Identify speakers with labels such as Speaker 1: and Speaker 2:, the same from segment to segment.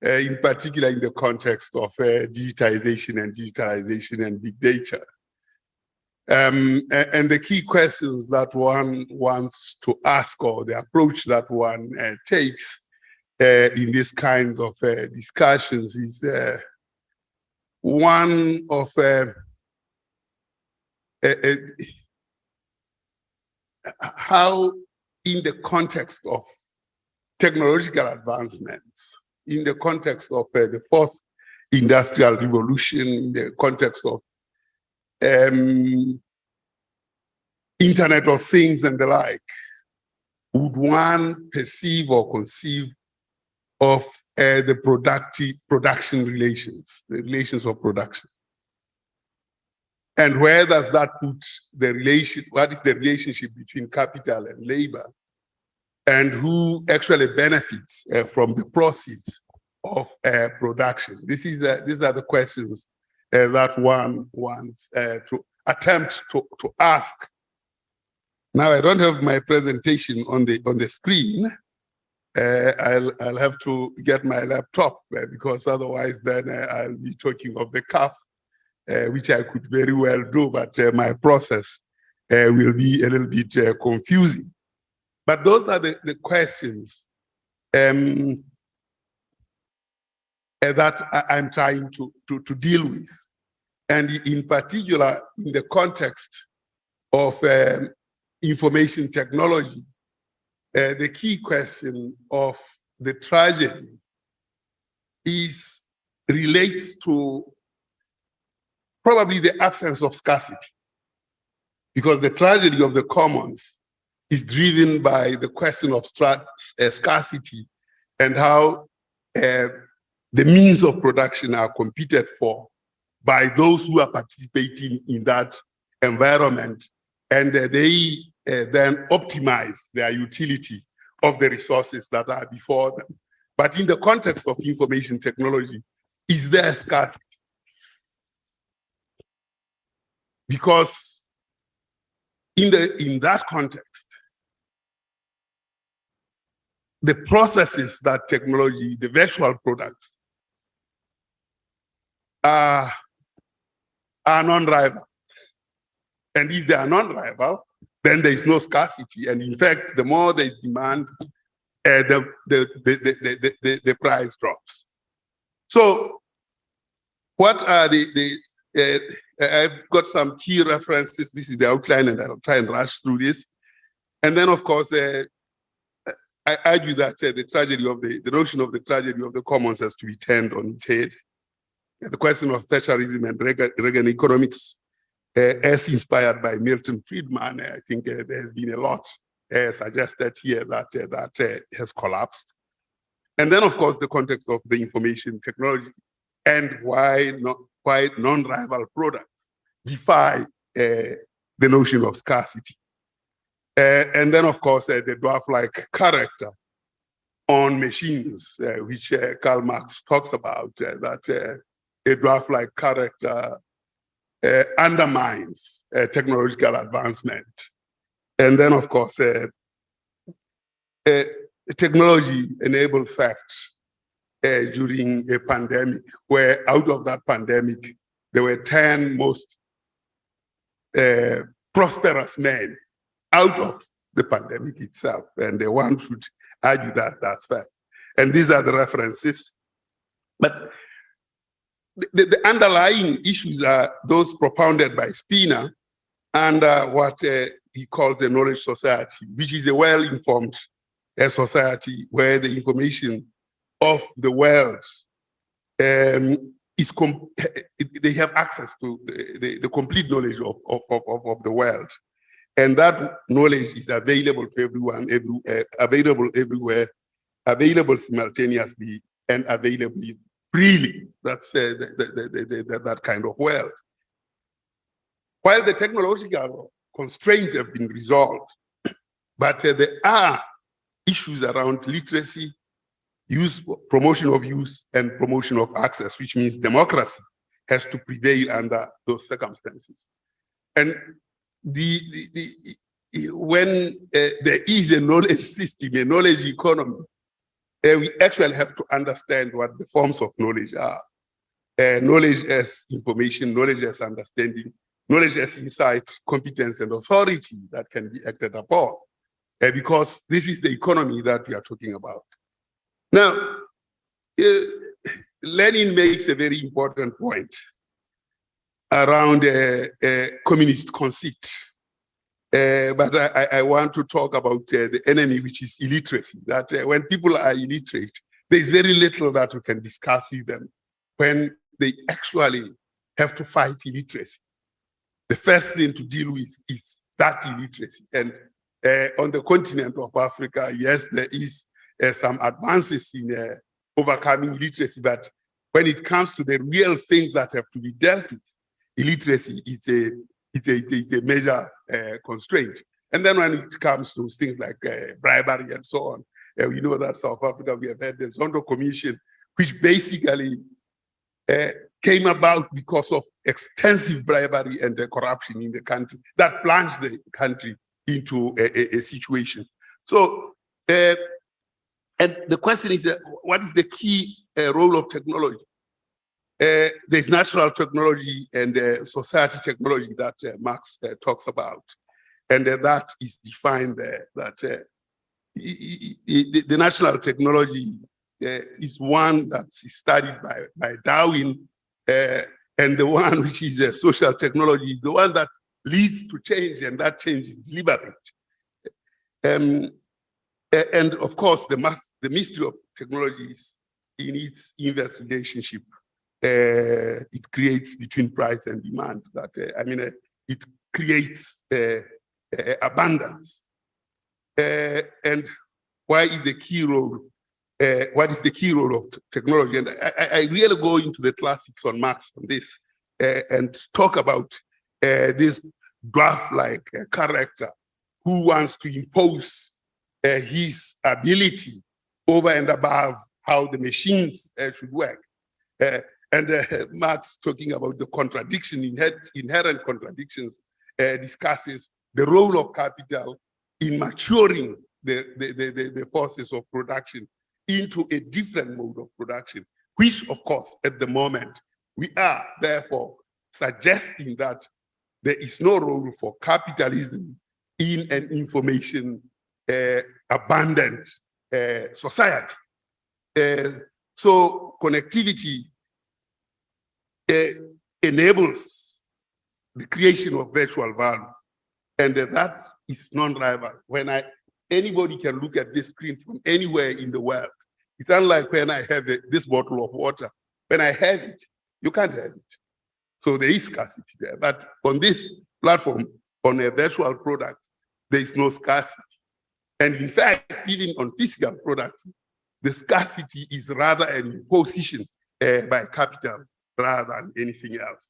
Speaker 1: in particular in the context of digitization and big data. And the key questions that one wants to ask, or the approach that one takes in these kinds of discussions, is one of how, in the context of technological advancements, in the context of the fourth industrial revolution, in the context of Internet of Things and the like, would one perceive or conceive of the production relations, the relations of production? And where does that put the relation? What is the relationship between capital and labor? And who actually benefits from the proceeds of production? These are the questions that one wants to attempt to ask. Now, I don't have my presentation on the screen. I'll have to get my laptop because otherwise then I'll be talking off the cuff, which I could very well do, but my process will be a little bit confusing. But those are the questions that I'm trying to deal with. And in particular, in the context of information technology, the key question of the tragedy relates to probably the absence of scarcity, because the tragedy of the commons is driven by the question of scarcity and how the means of production are competed for by those who are participating in that environment, and they then optimize their utility of the resources that are before them. But in the context of information technology, is there scarcity? Because in that context, the processes that technology, the virtual products, are non-rival. And if they are non-rival, then there is no scarcity. And in fact, the more there is demand, the price drops. So what are I've got some key references. This is the outline, and I'll try and rush through this. And then, of course, I argue that the notion of the tragedy of the commons has to be turned on its head. The question of Thatcherism and Reagan economics, as inspired by Milton Friedman, I think there has been a lot suggested here that has collapsed. And then, of course, the context of the information technology and why non-rival products defy the notion of scarcity. And then, of course, the dwarf-like character on machines, which Karl Marx talks about, that a dwarf-like character undermines technological advancement. And then, of course, technology-enabled theft during a pandemic, where out of that pandemic, there were 10 most prosperous men out of the pandemic itself. And the one should argue that that's fact. And these are the references. But the underlying issues are those propounded by Spina and what he calls the knowledge society, which is a well-informed society where the information of the world they have access to the complete knowledge of the world. And that knowledge is available to everyone, available everywhere, available simultaneously, and available freely. That's that kind of world. While the technological constraints have been resolved, but there are issues around literacy, promotion of use, and promotion of access, which means democracy has to prevail under those circumstances. And when there is a knowledge system, a knowledge economy, we actually have to understand what the forms of knowledge are. Knowledge as information, knowledge as understanding, knowledge as insight, competence, and authority that can be acted upon, because this is the economy that we are talking about. Now, Lenin makes a very important point around communist conceit. But I want to talk about the enemy, which is illiteracy. That when people are illiterate, there's very little that we can discuss with them when they actually have to fight illiteracy. The first thing to deal with is that illiteracy. And on the continent of Africa, yes, there is some advances in overcoming illiteracy, but when it comes to the real things that have to be dealt with, illiteracy is a major constraint. And then when it comes to things like bribery and so on, we know that South Africa, we have had the Zondo Commission, which basically came about because of extensive bribery and corruption in the country that plunged the country into a situation. So, and the question is, what is the key role of technology? There's natural technology and society technology that Marx talks about. And that is defined there, that the natural technology is one that's studied by Darwin, and the one which is social technology is the one that leads to change, and that change is deliberate. And of course, the mystery of technology is in its inverse relationship it creates between price and demand. That it creates abundance. And why is the key role? What is the key role of technology? And I really go into the classics on Marx on this and talk about this dwarf-like character who wants to impose his ability over and above how the machines should work. And Marx, talking about the contradiction, inherent contradictions, discusses the role of capital in maturing the forces of production into a different mode of production, which, of course, at the moment, we are therefore suggesting that there is no role for capitalism in an information abundant society. So connectivity enables the creation of virtual value, and that is non-rival. When anybody can look at this screen from anywhere in the world. It's unlike when I have this bottle of water. When I have it, you can't have it. So there is scarcity there. But on this platform, on a virtual product, there is no scarcity. And in fact, even on physical products, the scarcity is rather an imposition by capital rather than anything else.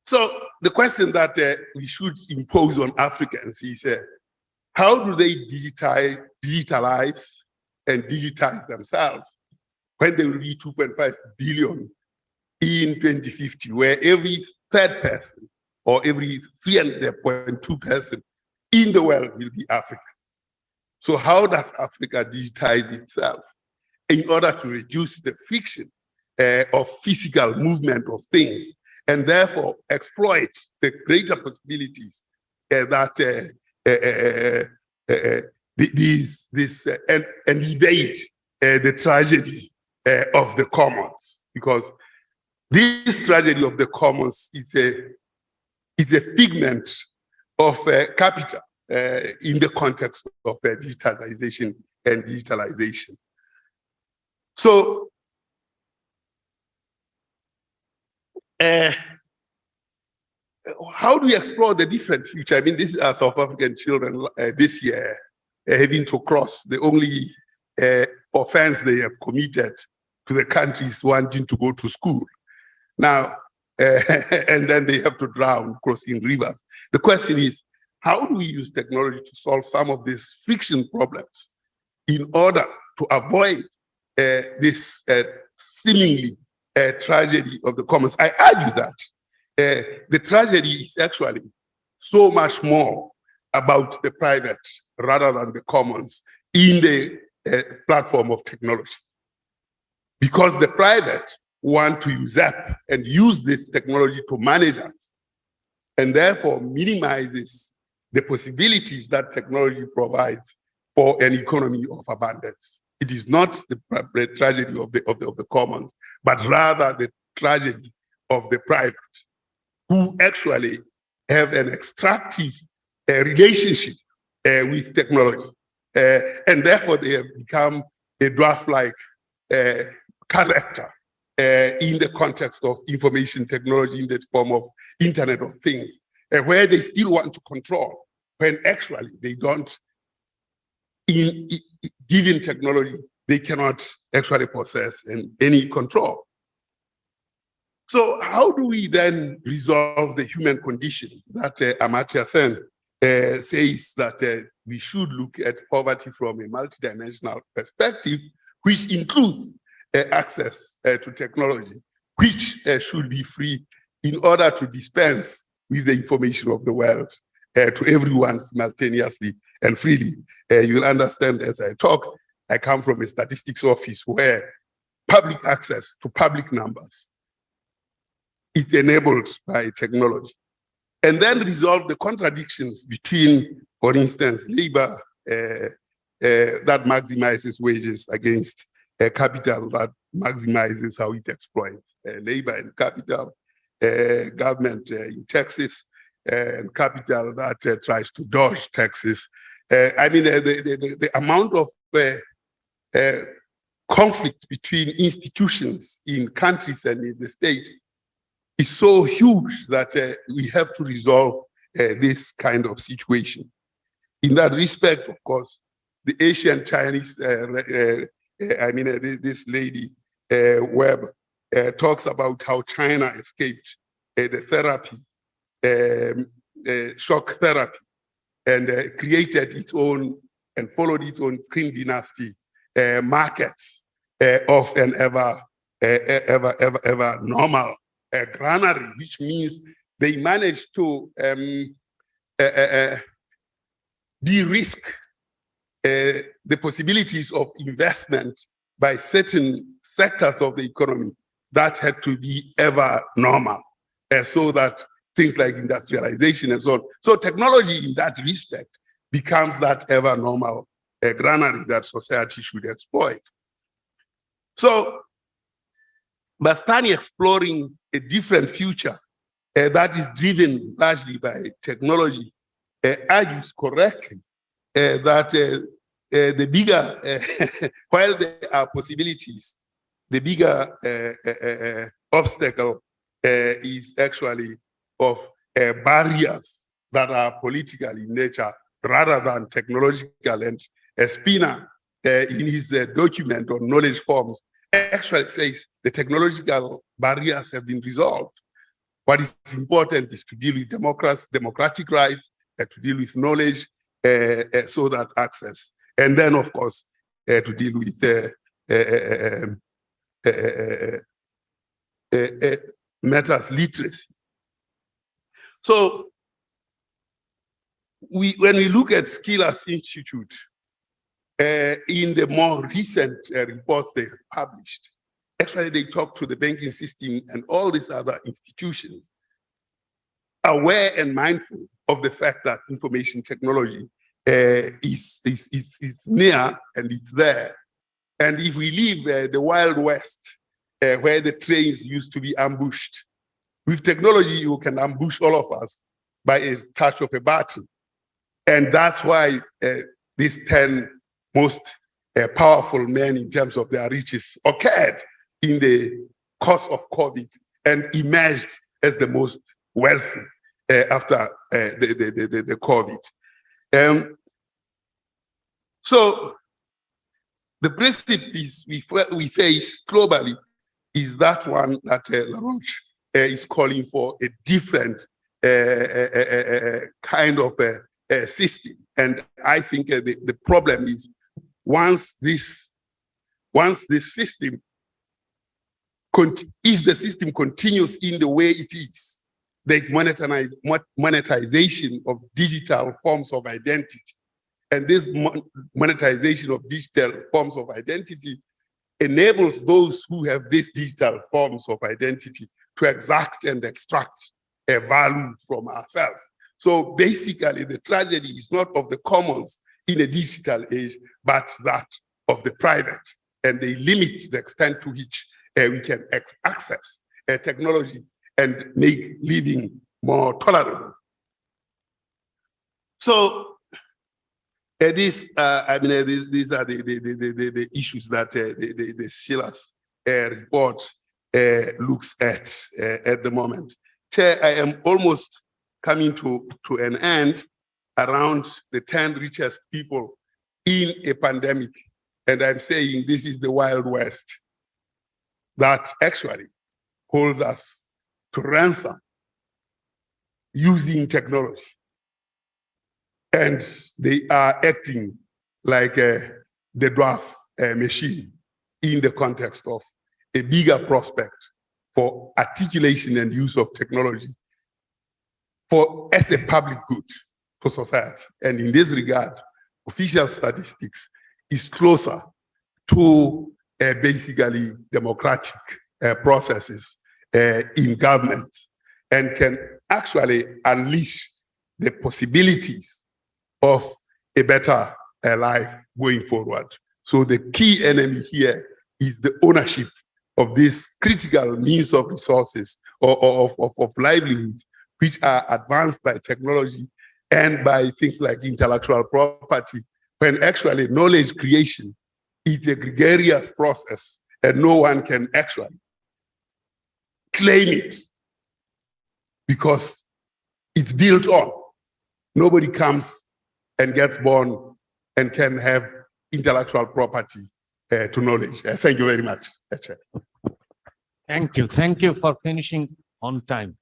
Speaker 1: So the question that we should impose on Africans is, how do they digitalize and digitize themselves when they will be 2.5 billion in 2050, where every third person or every 300.2 person in the world will be African? So how does Africa digitize itself in order to reduce the friction of physical movement of things, and therefore exploit the greater possibilities that and evade the tragedy of the commons? Because this tragedy of the commons is a figment of capital in the context of digitization and digitalization. So how do we explore the different future? I mean, these are South African children this year having to cross the only offense they have committed to the country is wanting to go to school. Now, and then they have to drown crossing rivers. The question is, how do we use technology to solve some of these friction problems in order to avoid this seemingly tragedy of the commons? I argue that the tragedy is actually so much more about the private rather than the commons in the platform of technology. Because the private want to usurp and use this technology to manage us, and therefore minimizes the possibilities that technology provides for an economy of abundance. It is not the tragedy of the commons, but rather the tragedy of the private, who actually have an extractive relationship with technology. And therefore they have become a dwarf-like character in the context of information technology in the form of Internet of Things, where they still want to control, when actually they don't, given technology, they cannot actually possess any control. So how do we then resolve the human condition that Amartya Sen says that we should look at poverty from a multidimensional perspective, which includes access to technology, which should be free in order to dispense with the information of the world to everyone simultaneously and freely. You'll understand as I talk, I come from a statistics office where public access to public numbers is enabled by technology. And then resolve the contradictions between, for instance, labor that maximizes wages against capital that maximizes how it exploits labor and capital, government in taxes, and capital that tries to dodge taxes. I mean, the amount of conflict between institutions in countries and in the state is so huge that we have to resolve this kind of situation. In that respect, of course, the Asian Chinese, this lady, Webb, talks about how China escaped the therapy, shock therapy, and created its own and followed its own Qing dynasty markets of an ever normal granary, which means they managed to de-risk the possibilities of investment by certain sectors of the economy that had to be ever normal, so that things like industrialization and so on. So technology in that respect becomes that ever normal granary that society should exploit. So Bastani exploring a different future that is driven largely by technology argues correctly that the bigger, while there are possibilities, the bigger obstacle is actually of barriers that are political in nature rather than technological. And Spina, in his document on knowledge forms, actually says the technological barriers have been resolved. What is important is to deal with democratic rights, to deal with knowledge, so that access, and then of course to deal with matters literacy. So when we look at Skillers Institute, in the more recent reports they have published, actually they talk to the banking system and all these other institutions, aware and mindful of the fact that information technology is near and it's there. And if we leave the Wild West, where the trains used to be ambushed, with technology you can ambush all of us by a touch of a button. And that's why these 10 most powerful men in terms of their riches occurred in the course of COVID and emerged as the most wealthy after the COVID. So the precipice we face globally is that one that Laroche is calling for a different kind of system. And I think the problem is once this system, if the system continues in the way it is, there's monetization of digital forms of identity. And this monetization of digital forms of identity enables those who have these digital forms of identity to exact and extract a value from ourselves. So basically, the tragedy is not of the commons in a digital age, but that of the private. And they limit the extent to which we can access technology and make living more tolerable. So these are the issues that the Sheila's report looks at the moment. Chair, I am almost coming to an end around the 10 richest people in a pandemic. And I'm saying this is the Wild West that actually holds us to ransom using technology. And they are acting like the dwarf machine in the context of a bigger prospect for articulation and use of technology as a public good for society. And in this regard, official statistics is closer to basically democratic processes in government and can actually unleash the possibilities of a better life going forward. So the key enemy here is the ownership of these critical means of resources or of livelihoods, which are advanced by technology and by things like intellectual property, when actually knowledge creation is a gregarious process and no one can actually claim it because it's built on. Nobody comes and gets born and can have intellectual property to knowledge. Thank you very much.
Speaker 2: Thank you. Thank you for finishing on time.